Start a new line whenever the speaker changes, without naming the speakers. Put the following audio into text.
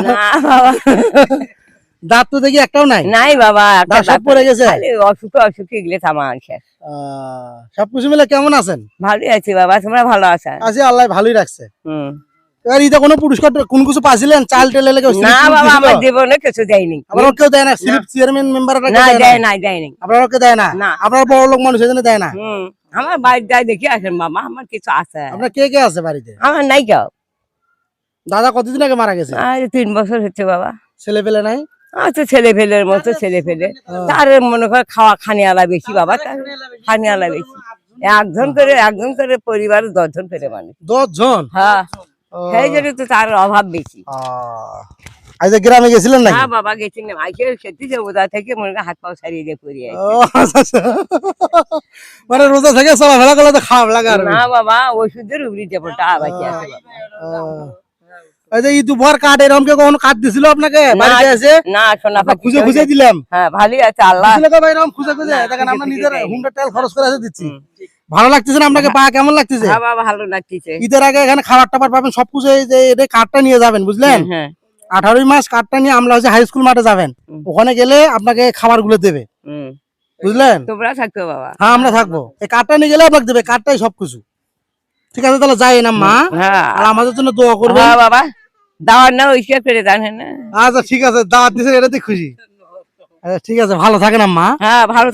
না বাবা,
দাঁত তো দেখি একটাও নাই।
নাই বাবা,
দাঁত সব পড়ে গেছে।
অসুখ অসুখ এগুলো থামান শেষ।
সবকিছু মিলে কেমন আছেন?
ভালোই আছি বাবা, তোমরা ভালো আছো?
আছি, আল্লাহ ভালোই রাখছে।
হুম।
এবার ঈদে কোনো পুরস্কার কোন কিছু পাইছিলেন? চাল টেল এলে কেউ
না বাবা, আমার জীবনে কিছু দেয়নি।
আপনারা কেউ দেয় না? স্লিপ চেয়ারম্যান মেম্বাররা
না, দেয় নাই, দেয়নি।
আপনারা কেউ দেয় না?
না।
আপনারা বড় লোক মানুষ এজন্য দেয় না।
আমার বাড়ির যাই দেখি আসেন বাবা, আমার কিছু আছে।
আপনার কে কে আছে বাড়িতে?
আমার নাই কেউ।
দাদা কতদিন আগে মারা গেছে?
3 বছর হচ্ছে বাবা।
ছেলে পেলে নাই?
আচ্ছা, ছেলে ফেলের মতো ছেলে ফেলে, তার মনে করে খাওয়া খানিয়ালা বেশি বাবা, তার খানিয়ালা বেশি। একজন করে পরিবারে 10 জন ফেলে মানুষ।
10 জন?
হ্যাঁ, সেই জন্য তো তার অভাব বেশি।
আজ গ্রামে গেছিলেন নাকি?
হ্যাঁ বাবা, গেছি না, আইসে সত্যি যে রোজা থেকে মনে হয় হাত পাও ছাড়িয়ে দিয়ে পড়ে
মানে রোজা থেকে চলাফেরা করলে তো খারাপ লাগে।
না বাবা, ওষুধের উপরি দেবটা বাকি আছে বাবা।
এই দুপুর কাঠ এরকম কে কখনো কাঠ দিছিল আপনাকে বাড়িতে এসে?
না, সোনা
খুঁজে খুঁজে দিলাম।
হ্যাঁ, ভালোই আছে আল্লাহ।
খুঁজে খুঁজে দেখেন আমরা নিজের হুন্ডা তেল খরচ করে এসে দিচ্ছি। ভালো লাগতেছে না আপনাকে? পা কেমন লাগতেছে?
হ্যাঁ বাবা, ভালো লাগতেছে।
ঈদের আগে এখানে খাবার টাবার পাবেন সবকিছু। এই যে এটা কার্ডটা নিয়ে যাবেন, বুঝলেন? 18 মাস কার্ডটা নিয়ে আমরা হচ্ছে হাই স্কুল মাঠে যাবেন, ওখানে গেলে আপনাকে খাবার গুলো দেবে, বুঝলেন?
তোমরা থাকবে বাবা?
হ্যাঁ, আমরা থাকবো। এই কার্ডটা নিয়ে গেলে আপনাকে দেবে, কার্ডটাই সবকিছু। ঠিক আছে, তাহলে যাই না মা, আর আমাদের জন্য দোয়া করবেন।
হ্যাঁ বাবা, দাওয়াত না ওইসব করে জানেন না।
আচ্ছা ঠিক আছে, দাওয়াত দিয়েছেন এটাতে খুশি। আচ্ছা ঠিক আছে, ভালো থাকেন আম্মা।
হ্যাঁ, ভালো।